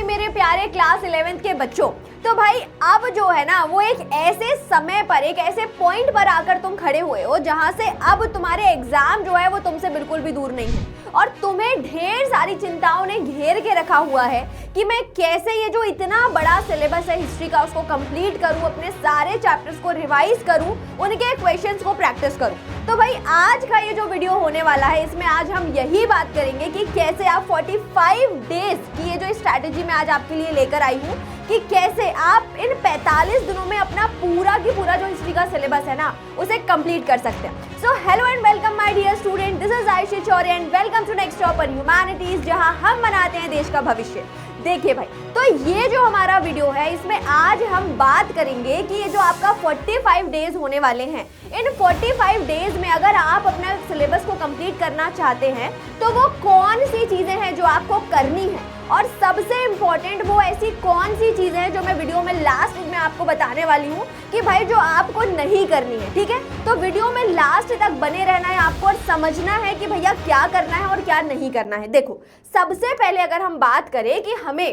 मेरे प्यारे class 11th के बच्चों, तो भाई अब जो है ना वो एक ऐसे समय पर, एक ऐसे पॉइंट पर आकर तुम खड़े हुए हो जहां से अब तुम्हारे एग्जाम जो है वो तुमसे बिल्कुल भी दूर नहीं है और तुम्हें ढेर सारी चिंताओं ने घेर के रखा हुआ है कि मैं कैसे ये जो इतना बड़ा सिलेबस है हिस्ट्री का उसको कंप्लीट करूं, अपने सारे चैप्टर्स को रिवाइज करूं, उनके क्वेश्चंस को प्रैक्टिस करूं। तो भाई आज का ये जो वीडियो होने वाला है इसमें आज हम यही बात करेंगे कि कैसे आप 45 डेज की ये जो स्ट्रैटेजी मैं आज आपके लिए लेकर आई हूँ कि कैसे आप इन 45 दिनों में अपना पूरा की पूरा जो हिस्ट्री का सिलेबस है ना उसे कंप्लीट कर सकते हैं। So hello and welcome my dear student, this is Ayushi Chaure and welcome to next topper humanities, जहां हम बनाते हैं देश का भविष्य। देखिए भाई, तो ये जो हमारा वीडियो है इसमें आज हम बात करेंगे कि ये जो आपका 45 डेज होने वाले हैं, इन 45 डेज में अगर आप अपना सिलेबस को कंप्लीट करना चाहते हैं तो वो कौन सी चीजें हैं जो आपको करनी है और सबसे इंपॉर्टेंट वो ऐसी कौन सी चीजें हैं जो मैं वीडियो में लास्ट में आपको बताने वाली हूँ कि भाई जो आपको नहीं करनी है। ठीक है, तो वीडियो में लास्ट तक बने रहना है आपको और समझना है कि भैया क्या करना है और क्या नहीं करना है। देखो, सबसे पहले अगर हम बात करें कि हमें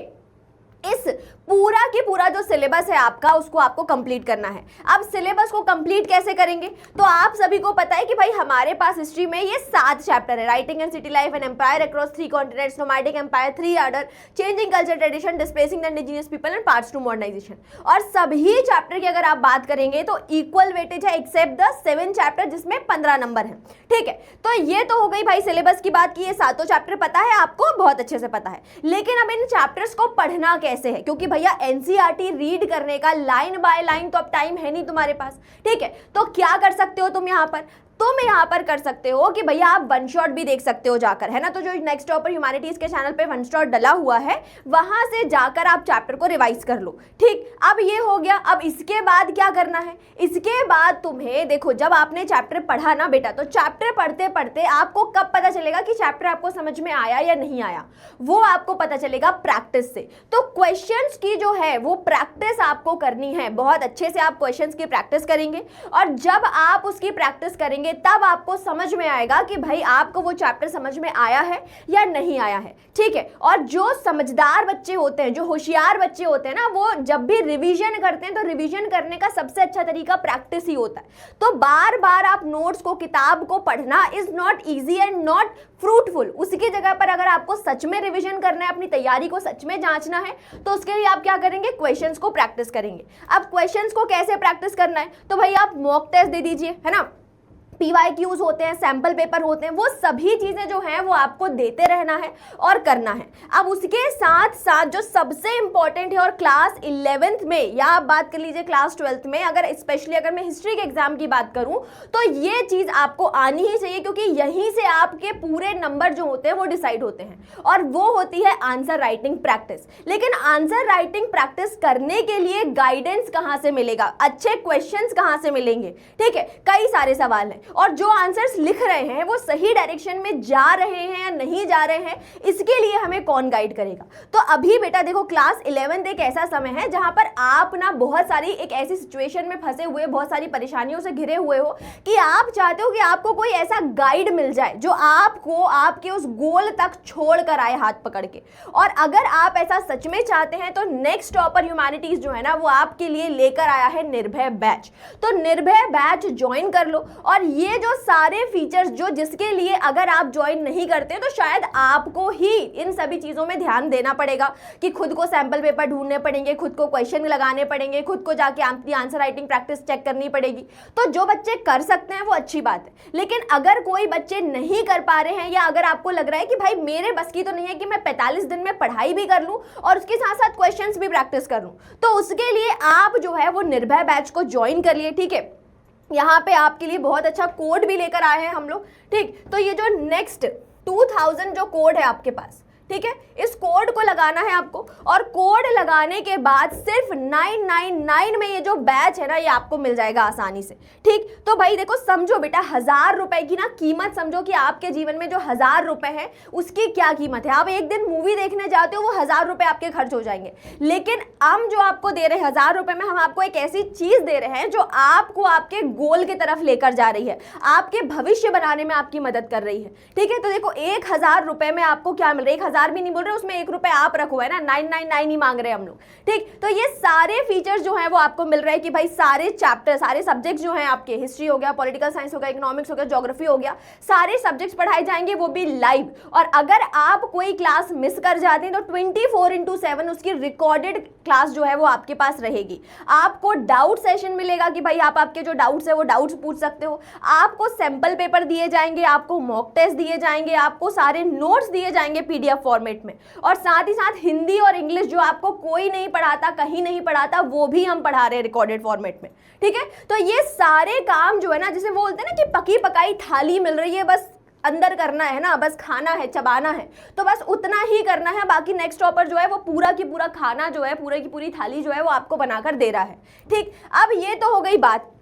इस पूरा की पूरा जो सिलेबस है आपका उसको आपको कंप्लीट करना है। अब सिलेबस को कंप्लीट कैसे करेंगे? तो आप सभी को पता है कि भाई हमारे पास हिस्ट्री में ये 7 चैप्टर है, writing and city life and empire across 3 continents, nomadic empire, 3 order, changing culture tradition, displacing the indigenous people and parts to modernisation. और सभी चैप्टर की अगर आप बात करेंगे तो इक्वल वेटेज है एक्सेप्ट द 7 चैप्टर जिसमें 15 नंबर है। ठीक है, तो ये तो हो गई भाई सिलेबस की बात कि ये 7 चैप्टर पता है आपको, बहुत अच्छे से पता है। लेकिन अब इन चैप्टर्स को पढ़ना कैसे है, क्योंकि भैया एनसीईआरटी रीड करने का लाइन बाय लाइन तो अब टाइम है नहीं तुम्हारे पास। ठीक है, तो क्या कर सकते हो तुम यहाँ पर? तुम यहाँ पर कर सकते हो कि भैया आप वन शॉट भी देख सकते हो जाकर, है ना। तो जो नेक्स्ट टॉपर ह्यूमैनिटीज के चैनल पे वन शॉट डला हुआ है वहां से जाकर आप चैप्टर को रिवाइज कर लो। ठीक, अब ये हो गया। अब इसके बाद क्या करना है? इसके बाद तुम्हें देखो, जब आपने चैप्टर पढ़ा ना बेटा, तो चैप्टर पढ़ते पढ़ते आपको कब पता चलेगा कि चैप्टर आपको समझ में आया या नहीं आया? वो आपको पता चलेगा प्रैक्टिस से। तो क्वेश्चंस की जो है वो प्रैक्टिस आपको करनी है, बहुत अच्छे से आप क्वेश्चंस की प्रैक्टिस करेंगे और जब आप उसकी प्रैक्टिस करेंगे तब आपको समझ में आएगा कि भाई आपको वो चैप्टर समझ में आया है या नहीं आया है। ठीक है, और जो समझदार बच्चे होते हैं, जो होशियार बच्चे होते हैं ना, वो जब भी रिवीजन करते हैं तो रिवीजन करने का सबसे अच्छा तरीका प्रैक्टिस ही होता है। तो बार बार आप नोट्स को, किताब को पढ़ना is not easy and not fruitful. उसकी जगह पर अगर आपको सच में रिवीजन करना है, अपनी तैयारी को सच में जांचना है, तो उसके लिए आप क्या करेंगे? क्वेश्चंस को प्रैक्टिस करेंगे। अब क्वेश्चंस को कैसे प्रैक्टिस करना है? तो भाई आप मॉक टेस्ट दे दीजिए, है ना। PYQs होते हैं, सैंपल पेपर होते हैं, वो सभी चीजें जो हैं वो आपको देते रहना है और करना है। अब उसके साथ साथ जो सबसे इंपॉर्टेंट है, और क्लास 11th में या आप बात कर लीजिए क्लास 12th में, अगर स्पेशली अगर मैं हिस्ट्री के एग्जाम की बात करूं तो ये चीज आपको आनी ही चाहिए, क्योंकि यहीं से आपके पूरे नंबर जो होते हैं वो डिसाइड होते हैं और वो होती है आंसर राइटिंग प्रैक्टिस। लेकिन आंसर राइटिंग प्रैक्टिस करने के लिए गाइडेंस कहां से मिलेगा, अच्छे क्वेश्चंस कहां से मिलेंगे? ठीक है, कई सारे सवाल हैं और जो आंसर्स लिख रहे हैं वो सही डायरेक्शन में जा रहे हैं या नहीं जा रहे हैं, इसके लिए हमें कौन गाइड करेगा? तो अभी बेटा देखो, क्लास 11th एक ऐसा समय है जहां पर आप ना बहुत सारी एक ऐसी सिचुएशन में फंसे हुए, बहुत सारी परेशानियों से घिरे हुए हो कि आप चाहते हो कि आपको कोई ऐसा गाइड मिल जाए जो आपको आपके उस गोल तक छोड़ कर आए हाथ पकड़ के। और अगर आप ऐसा सच में चाहते हैं तो नेक्स्ट टॉपर ह्यूमैनिटीज जो है ना वो आपके लिए लेकर आया है निर्भय बैच। तो निर्भय बैच ज्वाइन कर लो और ये जो सारे फीचर्स जो जिसके लिए अगर आप ज्वाइन नहीं करते तो शायद आपको ही इन सभी चीजों में ध्यान देना पड़ेगा कि खुद को सैंपल पेपर ढूंढने पड़ेंगे, खुद को क्वेश्चन लगाने पड़ेंगे, खुद को जाके आपकी आंसर राइटिंग प्रैक्टिस चेक करनी पड़ेगी। तो जो बच्चे कर सकते हैं वो अच्छी बात है, लेकिन अगर कोई बच्चे नहीं कर पा रहे हैं या अगर आपको लग रहा है कि भाई मेरे बस की तो नहीं है कि मैं 45 दिन में पढ़ाई भी कर लूं और उसके साथ साथ क्वेश्चंस भी प्रैक्टिस कर लूं, तो उसके लिए आप जो है वो निर्भय बैच को ज्वाइन कर लिए। ठीक है, यहाँ पे आपके लिए बहुत अच्छा कोड भी लेकर आए हैं हम लोग। ठीक, तो ये जो नेक्स्ट 2000 जो कोड है आपके पास, ठीक है, इस कोड को लगाना है आपको और कोड लगाने के बाद सिर्फ 999 में ये जो बैच है ना ये आपको मिल जाएगा आसानी से। ठीक, तो भाई देखो, समझो बेटा 1000 रुपए की ना कीमत समझो कि आपके जीवन में जो 1000 रुपए है उसकी क्या कीमत है। आप एक दिन मूवी देखने जाते हो वो 1000 रुपए आपके खर्च हो जाएंगे, लेकिन हम जो आपको दे रहे हैं 1000 रुपए में हम आपको एक ऐसी चीज दे रहे हैं जो आपको आपके गोल की तरफ लेकर जा रही है, आपके भविष्य बनाने में आपकी मदद कर रही है। ठीक है, तो देखो 1000 रुपए में आपको क्या मिल रहा है, 1000 भी नहीं बोल रहे, उसमें 1 रुपए आप रखो, है ना, 999 ही मांग रहे हैं हम लोग, ठीक। तो ये सारे फीचर्स जो है वो आपको मिल रहे हैं कि भाई सारे चैप्टर, सारे सब्जेक्ट जो हैं आपके, हिस्ट्री हो गया, पॉलिटिकल साइंस हो गया, इकोनॉमिक्स हो गया, ज्योग्राफी हो गया, सारे सब्जेक्ट्स पढ़ाए जाएंगे, वो भी लाइव। और अगर आप कोई क्लास मिस कर जाते हैं तो 24/7 उसकी रिकॉर्डेड क्लास जो है वो आपके पास रहेगी। आपको डाउट सेशन मिलेगा कि भाई आप आपके जो डाउट्स है वो डाउट्स पूछ सकते हो। आपको सैंपल पेपर दिए जाएंगे, आपको मॉक टेस्ट दिए जाएंगे, आपको सारे नोट्स दिए जाएंगे पीडीएफ फॉर्मेट में, और साथ ही साथ हिंदी और इंग्लिश जो आपको कोई नहीं पढ़ाता, कहीं नहीं पढ़ाता, वो भी हम पढ़ा रहे हैं रिकॉर्डेड फॉर्मेट में, ठीक है। तो ये सारे काम जो है ना, जिसे बोलते हैं ना कि पकी पकाई थाली मिल रही है, बस अंदर करना है ना, बस खाना है, चबाना है, तो बस उतना ही करना है। बाकी नेक्स्ट टॉपर जो है वो पूरा की पूरा खाना जो है, पूरे की पूरी थाली जो है वो आपको बनाकर दे रहा है, ठीक। अब ये तो हो गई बात।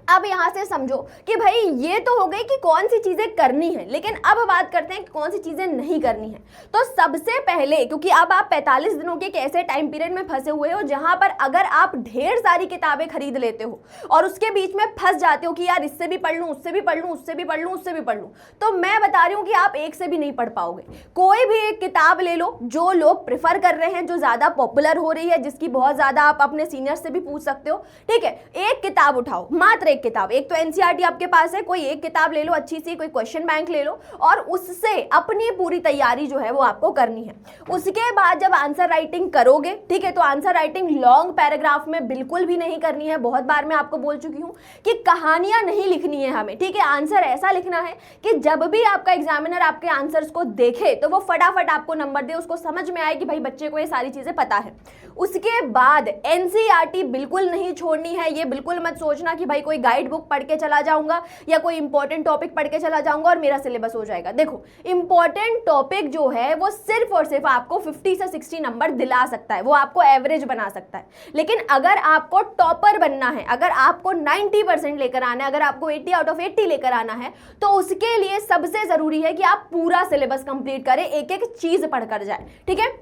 अब यहां से समझो कि भाई ये तो हो गई कि कौन सी चीजें करनी है, लेकिन अब बात करते हैं कि कौन सी चीजें नहीं करनी है। तो सबसे पहले, क्योंकि अब आप 45 दिनों के एक ऐसे टाइम पीरियड में फंसे हुए हो जहां पर अगर आप ढेर सारी किताबें खरीद लेते हो और उसके बीच में फंस जाते हो कि यार इससे भी पढ़ लूं, उससे भी पढ़ लूं, उससे भी पढ़ लूं, उससे भी पढ़ लूं, तो मैं बता रही हूं कि आप एक से भी नहीं पढ़ पाओगे। कोई भी एक किताब ले लो जो लोग प्रेफर कर रहे हैं, जो ज्यादा पॉपुलर हो रही है, जिसकी बहुत ज्यादा, आप अपने सीनियर से भी पूछ सकते हो, ठीक है। एक किताब उठाओ, मात्र एक किताब, एक तो एनसीईआरटी आपके पास है, कोई एक किताब ले लो अच्छी सी, कोई क्वेश्चन बैंक ले लो और उससे अपनी पूरी तैयारी जो है वो आपको करनी है। उसके बाद जब आंसर राइटिंग करोगे, ठीक है, तो आंसर राइटिंग लॉन्ग पैराग्राफ में बिल्कुल भी नहीं करनी है। बहुत बार मैं आपको बोल चुकी हूं कि कहानियां नहीं लिखनी है हमें, ठीक है। आंसर ऐसा लिखना है कि जब भी आपका एग्जामिनर आपके आंसर्स को देखे तो वो फटाफट आपको नंबर दे, उसको समझ में आए कि भाई बच्चे को ये सारी चीजें पता है। उसके बाद एनसीईआरटी बिल्कुल नहीं छोड़नी है। ये बिल्कुल मत सोचना कि भाई कोई गाइड बुक पढ़ के चला जाऊंगा या कोई इंपॉर्टेंट टॉपिक पढ़ के चला जाऊंगा और मेरा सिलेबस हो जाएगा। देखो, इंपॉर्टेंट टॉपिक जो है वो सिर्फ और सिर्फ आपको 50 से 60 नंबर दिला सकता है, वो आपको एवरेज बना सकता है। लेकिन अगर आपको टॉपर बनना है, अगर आपको 90% लेकर आना है, अगर आपको 80 आउट ऑफ 80 लेकर आना है, तो उसके लिए सबसे जरूरी है कि आप पूरा सिलेबस कंप्लीट करें, एक एक चीज पढ़कर जाए, ठीक है।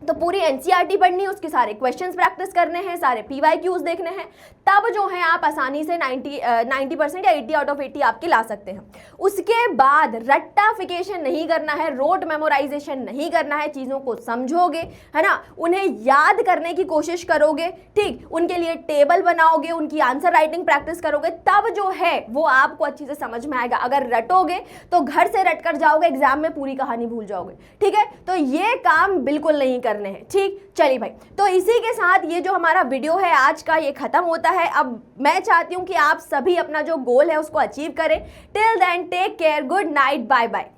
तो पूरी एनसीईआरटी पढ़नी है, उसके सारे क्वेश्चंस प्रैक्टिस करने हैं, सारे पीवाईक्यूज देखने हैं, तब जो है आप आसानी से 90% या 80 आउट ऑफ 80 आपके ला सकते हैं। उसके बाद रट्टाफिकेशन नहीं करना है, रोट मेमोराइजेशन नहीं करना है, चीज़ों को समझोगे, है ना, उन्हें याद करने की कोशिश करोगे, ठीक, उनके लिए टेबल बनाओगे, उनकी आंसर राइटिंग प्रैक्टिस करोगे, तब जो है वो आपको अच्छी से समझ में आएगा। अगर रटोगे तो घर से रट कर जाओगे, एग्जाम में पूरी कहानी भूल जाओगे, ठीक है। तो ये काम बिल्कुल नहीं करने हैं, ठीक। चलिए भाई, तो इसी के साथ ये जो हमारा वीडियो है आज का ये खत्म होता है। अब मैं चाहती हूं कि आप सभी अपना जो गोल है उसको अचीव करें। Till then take care, good night, bye bye.